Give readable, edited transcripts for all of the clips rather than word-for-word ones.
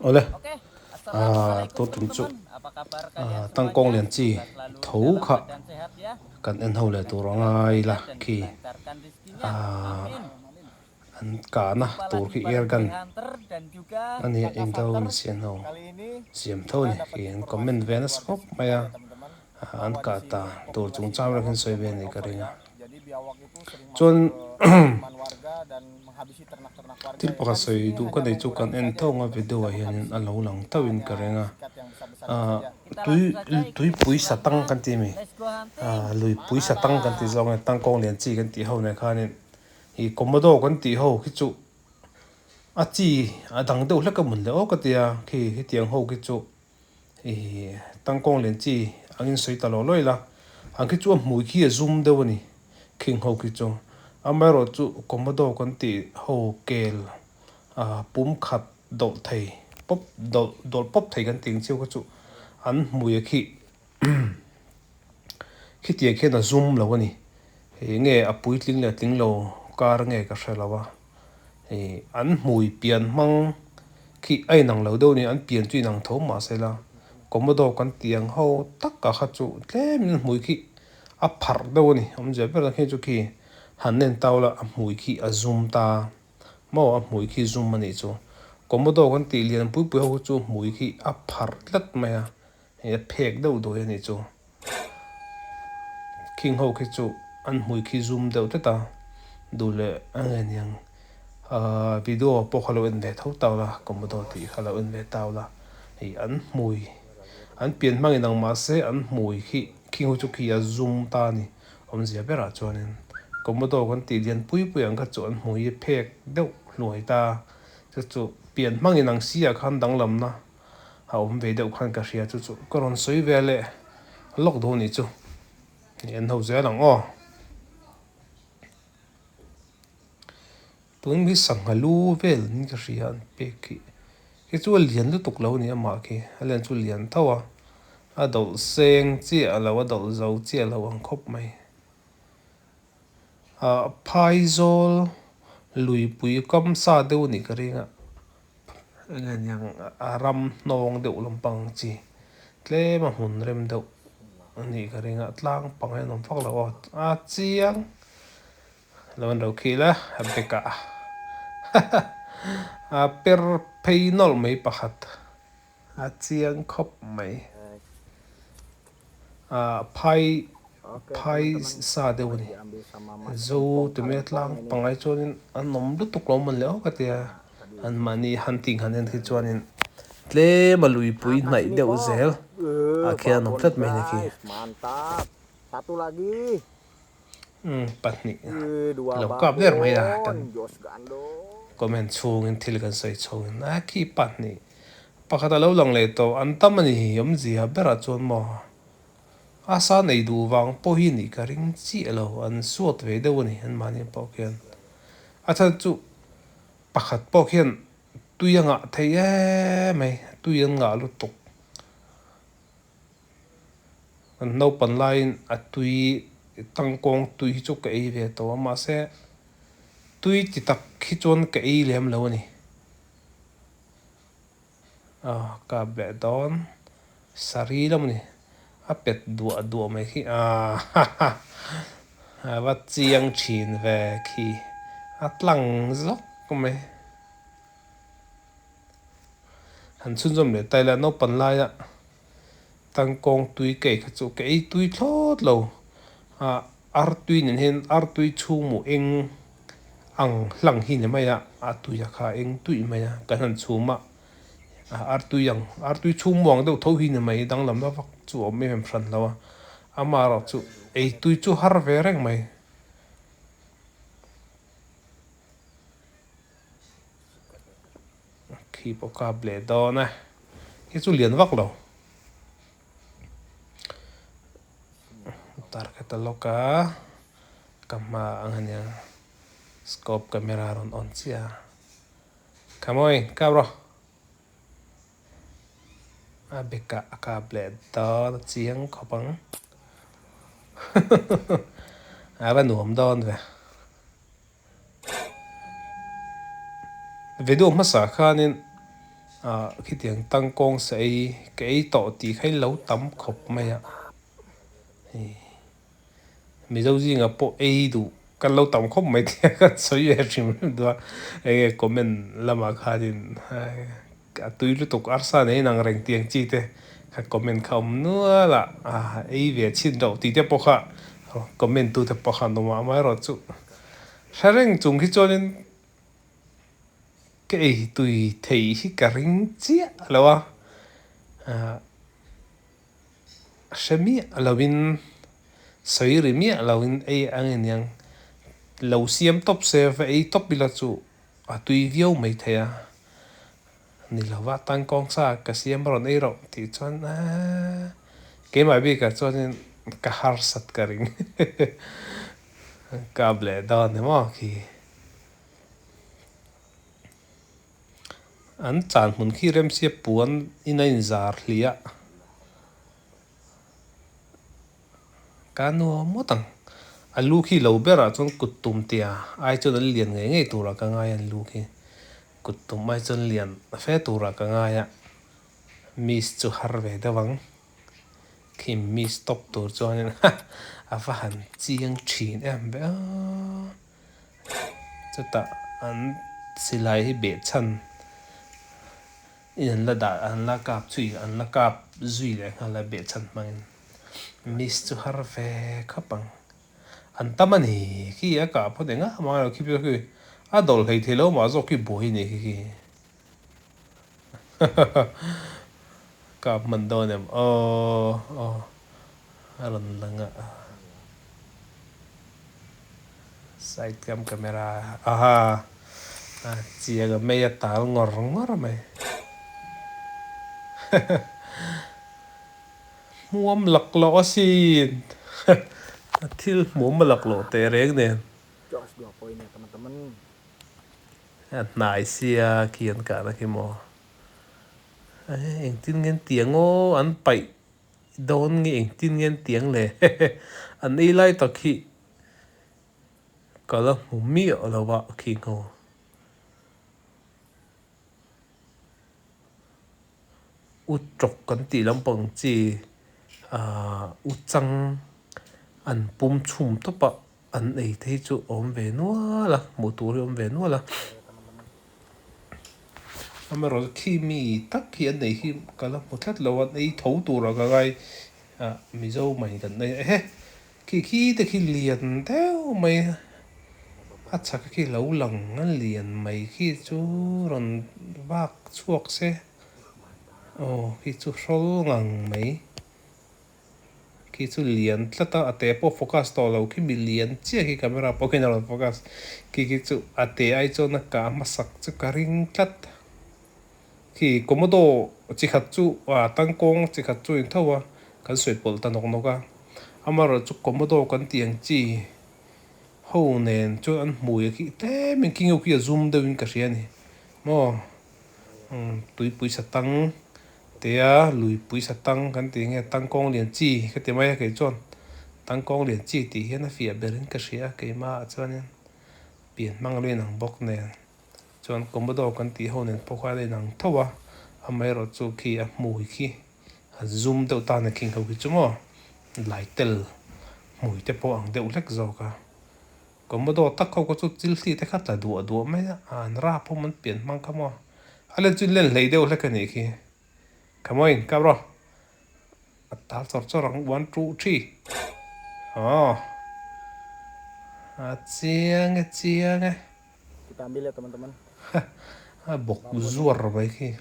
Oleh, Oke, assalamualaikum tôi tính chụp teman-teman. Apa kabar kalian tăng công semuanya? liền chi Semoga selalu thấu dalam khá keadaan sehat ya. cần ăn hậu lệ tôi Diberikan rangai hidayah là dan khi dilancarkan rezekinya. Amin. ăn cả na Jumpa tôi lagi khi air bareng gan gue Hunter dan juga anh hiện in đâu Hunter. xiên hậu Kali ini xiêm thôi kita nhỉ dapat khi anh comment informasi về dari nó warga scope mày sekitar à ya teman-teman ăn bahwa di cả ta sini tôi chúng populasi cháu ra biawak khi sudah xoay về mulai này cái over này ya. Jadi biawak itu sering masuk chọn ke pemukiman warga dan menghabisi ternak-ternak warga til ya. baka Kita di sini xoay du cái hanya này chú cần mengurangi ăn saja thâu ya ngay teman-teman, video tidak hiện in menghabisi. alo lang Kita tao in hanya cái này nga sikat yang besar-besarnya saja. Kita túi langsung saja túi ikuti bụi sa tăng petugasnya. kan ti mi Let's go hunting. lùi bụi sa tăng kan ti Mantap. do ngay tăng công liền chi kan ti hậu này khan in hi komodo kan ti hậu khi chú à chi à đằng đâu là cái mình lẽ cái tia khi tiếng hậu cái chú tăng công liền chi anh in soi ta lo loi là anh cái chú mùi khi zoom đâu nè khi hậu cái chú à mà rồi chú komodo kan ti hậu kel bùm khát đổ thầy pop đổ pop thầy kan tiếng chiêu cái chú anh mùi khi tiếng khi nó zoom lâu nè nghe à bụi tiếng lâu car nghe cái sao lâu anh mùi biển măng khi ai năng lâu đâu nè anh biển tuy năng thấu mà sẽ là có một đồ con tiếng hậu tất cả các chỗ lên mùi khi à phật đâu nè ông giờ biết là khi chỗ khi hắn nên tao là mùi khi à zoom ta mà mùi khi zoom mà này chỗ có một đồ con tiếng liền bụi bụi hậu chỗ mùi khi à phật lất mày phèn đâu đôi này chỗ khi hậu cái chỗ anh mùi khi zoom đâu thế ta đủ lệ anh nhang video po khalo in ve thau taw la komodo ti khalo in ve taw la hi an mui an pian mang inang ma se an mui khi hu chu khi a zoom ta ni om zia bera chuanin komodo kan ti lian pui pui ang ka chu an mui phek deuh hluai ta chu chu pian mang inang sia khan dang lam na ha om ve deuh khan ka ria chu chu koron soi ve le lok do ni chu en ho zia lang o tuần mi sang halu vel ni ka ria an pe ki chu lian lu tuk lo ni ama ki alen chu lian thawa a dol seng chi alo a dol zo chi alo ang khop mai phaizol lui pui kam sa deuh ni ka ringa ngan yang aram nong deuh lampang chi tle ma hun rem deuh ni ka ringa tlang pangai nom phak lo a chiang lawan ro khila beka per peinol mai pakhat a chiang khop mai phai Oke phai teman-teman, sa deuh ni diambil sama Mas zo Empong tu me Kalempong tlang ini. pangai chuanin an nom lu tuk lo man leo ka tia an mani hunting hanen khi chuanin tle malui pui Angkat nai sini deuh Pong. zel akhia nom Babon tlat mai ni ki guys, mantap. Satu lagi. patni Dua lo kap der mai da babon, kan jos gandong. comment chungin thil kan sai chungin ki patni pakhat lo lang le to an tamani hi yom zia bera chuan mo asa nei du wang po hi ni ka ring chi lo an suat ve deuh ni an mani po kian a tha chu pakhat po khian tuyanga thei mai tuyanga lu tuk an no pan line a tui tangkawng tui chu ka ei ve to ma se tui ti tak khi chon ka ei lem lo ni ka be don sari lam ni a pet dua mai khi va chiang thin ve khi a tlang zok mai han chun zom le tai la no pan lai a tangkawng tui ke kha chu ke ei tui thlot lo ar tui nen hen ar tui chhung mu eng ang hlang hi ne mai a tui a kha eng tui mai a kan han chhuma ar tui chhung muang deuh tho hi ne mai dang lam na vak chu om em fran lo ama ro chu ei tui chu har ve reng mai khi po ka ble do na hi chu lian vak lo tar ka taloka kama ang hanya scope camera ron on chia kamoi kabro beka ka ble do chiang khopang ba nuam don ve video ma sa khanin khi tiếng Tangkawng sẽ cái tọ tí khai lâu tắm khóc mày ạ mi dâu gì ngà bộ ấy đủ cái lâu tắm khóc mày thì cái sợi dây chim đó cái comment làm mà khai din cái túi lúc tục arsa này nàng rèn tiếng chi thế cái comment không nữa là ấy về chín đầu tí tiếp bọc ha comment tu tiếp bọc ha nó mà rồi chú sao rèn chung khi cho nên cái tùy thấy cái rèn chia là xem mi là bên sấy rồi mi là bên ấy anh em lâu xiêm top xe vậy top bị là chủ tùy view mấy thế ni là vắt tăng công sa cái xiêm rồi ấy rồi thì cho cái mà bị cái cho nên cái har sat cái ring cái ble đó này mà khi anh chán muốn khi rem xếp buồn in anh zar lia cái nó mất tăng alu khi lâu bера chon kutum tia ai chon liền nge nge tura ka ngai an lu khi kutum ai chon liền fe tura ka ngai ya miss chu har ve dawang khi miss top tur chon a fa han chiang thin em be chata an silai hi be chan in la da an la kap chui an la kap zui le la be chan mang miss chu har ve khapang anh tâm anh khi ở cả phố đèn á mà khi bây giờ à đồ thì lâu mà rồi khi bồi này khi cả mình đồ này lần lần side cam camera chia cái mấy tao ngor ngor mày muam lắc lọ xin til muam lắc lọ tè reng nè Jos 2 poin ya teman-teman. nice ya kian cả là cái mò anh tin nghe tiếng anh bay đón nghe anh tin nghe tiếng lệ anh ấy lại tập khi có là một miệng là vợ khi ngô út chọc cái tí lắm bằng chỉ út trăng anh bùm chum top bạc anh ấy thấy chỗ ôm về nữa là một tuổi ôm về nữa là mà rồi khi mi tắc khi anh ấy khi cái là một lát lâu anh ấy thấu tuổi rồi cái mi dâu mày gần đây khi thì khi liền theo mày chắc khi lâu lòng anh liền mày khi chú rồi vác chuộc xe khi chú sâu ngang mày khi chú liền tất cả ate po focus to lâu khi mi liền chia khi camera po cái nào focus khi chú ate ai cho nó cả masak chú cả ring cắt khi có một đồ chỉ khát chú Tangkawng chỉ khát chú in thâu cái sweet ball ta nong nong à ama rồi chú có một đồ cái tiếng chỉ hậu nền cho anh mùi khi thế mình kinh yêu kia zoom đâu in cái gì này mà tụi bụi sát tăng thế lùi bụi sát tăng cái tiếng nghe Tangkawng liền chỉ cái tiếng mai cái chọn Tangkawng liền chỉ thì hiện là phía bên cái gì cái mà cho nên biển mang lên hàng bọc nền chọn có một đồ cái tiếng hậu nền bọc qua lên hàng thâu ama rồi chú khi mùi khi zoom đâu ta này kinh hậu cái chú mà lại tel mùi thế bộ hàng đều lách rồi cả có một đồ tắc không có chút chữ thì thế khác là đùa mấy ra po mình biển mang come on lên chuyện lên lấy đều là cái này kia come on come rồi ta cho rằng 1 2 3 chiang ấy Kita ambil ya teman-teman. bọc ruột vậy kia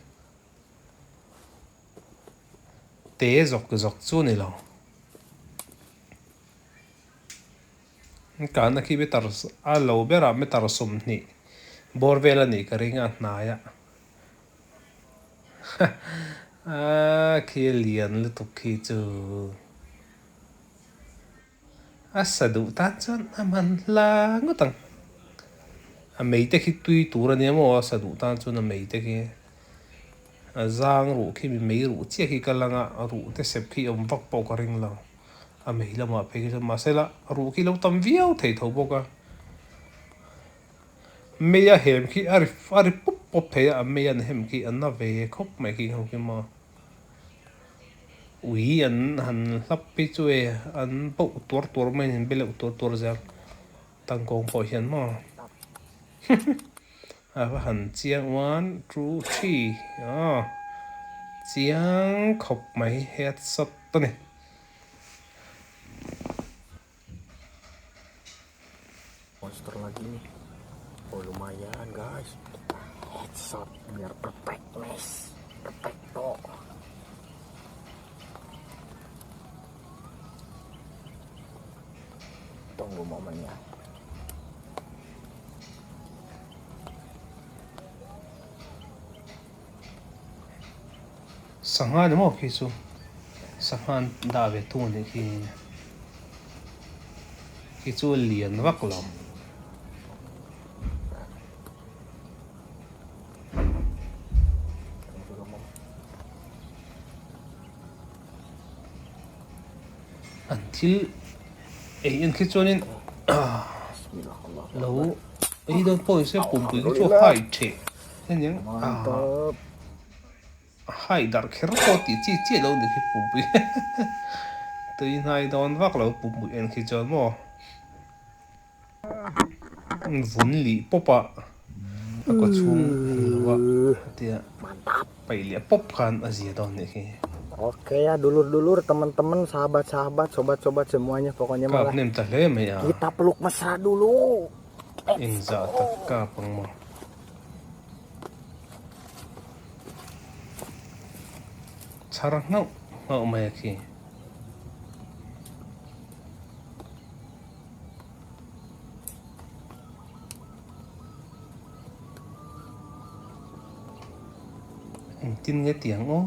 té dọc chỗ này lâu cái này khi biết tar lâu bé ra mới tar sum nị bor vela nị cái ring ăn naya khi liền lúc khi chú sa đủ tan chọn man la ngó tăng mấy thế khi tùy tủ ra nè mà sa đủ tan chọn mấy thế khi giang rủ khi mình mấy rủ chia khi cái lăng rủ thế xếp khi ông vắt bao cái ring lâu mấy là mà phải cái mà sẽ là rủ khi lâu tâm viêu thấy thấu bao cái mấy hẻm khi ari púp pop thế à mấy anh hem kia anh nó về khóc mấy kia không kia mà ủy anh hắn lắp bị chui anh bộ tuột mấy anh bị lậu tuột ra tăng công phổi hiền mà à và hắn chiang 1 2 3 chiang khóc mấy headshot đó này Monster lagi nih. Oh lumayan guys. Headshot biar perfect guys. Perfecto. Tunggu momennya. Sangan mo kisu sangan da về tu này khi chu liền vắc lòng until anh khi chu nên lâu ấy đâu phải sẽ bùng bùng cho hai trẻ nên những Mantap. hai dar kher ko ti chi lo ni khi bùng bùng tui nai don vak lo bùng bùng anh khi chọn mo vun li popa ko chung wa tia Mantap. pai li pop kan azia don ni khi Oke ya dulur-dulur, teman-teman, sahabat-sahabat, sobat-sobat semuanya, pokoknya ka malah nem ta le me ya kita peluk mesra dulu. in za ta ka pang mo charang ngau me khi tin nghe tiếng ô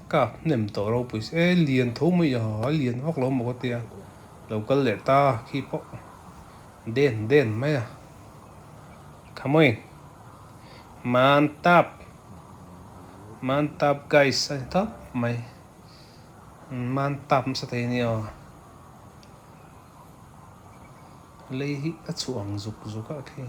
cả niệm tổ đâu bụi sẽ liền thấu mới giờ liền hoặc lâu một cái tiền lâu cái lệ ta khi bóc đen mấy à come on mantap guys anh top mày mantap sao thế nhỉ lấy hít cái chuồng dục các khi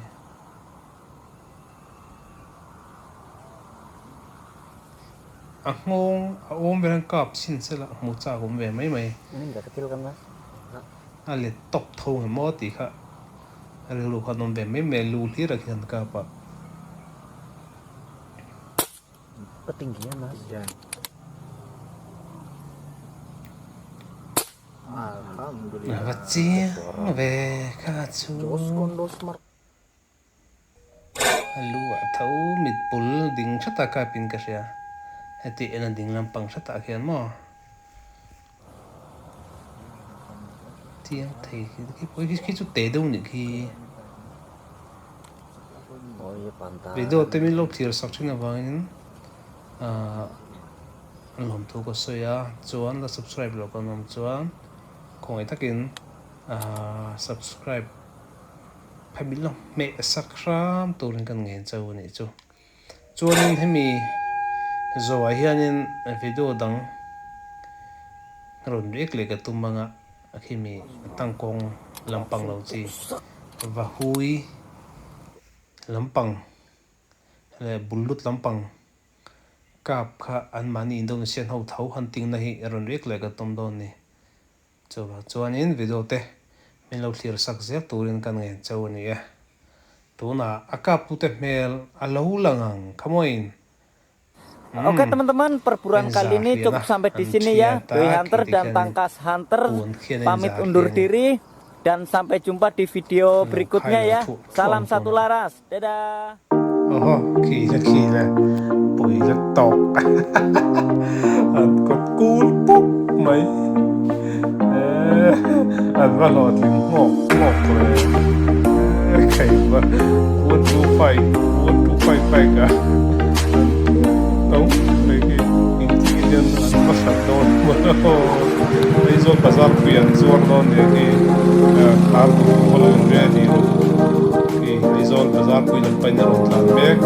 ôm về cọp xin sẽ là một cha ôm về mấy mày Ini enggak kecil kan mas? lihat top thâu hay mót thì khác lu kan ôm về mấy mày lu lihat là hiện cọp à Ketinggian mas. Iya. Alhamdulillah. và chia về cả chú Dos kondo smart. lu thâu mít bul ding chắc ta cái pin cái gì hati ena ding lampang sa ta khian mo tiang thei ki poi ki chu te dong ni ki Oh iya pantai. video te min lok thir sak china wangin lom thu ko soya chuan la subscribe lo kan nom chuan khongai takin subscribe phabil lo me sakram turin kan ngen chau ni chu chuan hemi zo hianin video dang ron rek le ka tumanga akhimi tangkong lampang lo chi và hui lampang le bulut lampang kap kha an mani indonesian ho thau hunting na hi ron rek le ka tum don ni chuan in video te min lo thlir sak zek turin kan nge chau ni ya tuna akap tu te mel alo langang kamoin. Oke teman-teman, perburuan kali ini cukup sampai di sini ya. Doi Hunter dan Tangkas Hunter pamit undur diri dan sampai jumpa di video berikutnya ya. Salam satu laras. Dadah. Oh, kira bụi rất to. Ăn cột cún búp mấy. Ăn vào lọt thì ngọt rồi. Khẩy và cuốn đu phai cả. Đúng, cái ingredient ăn bắt sẵn đồn. Đây rồi bazar quyền rồi đồn để cái khá đủ vào lần về thì rồi. Đây rồi bazar quyền lần phải nhớ làm bếp.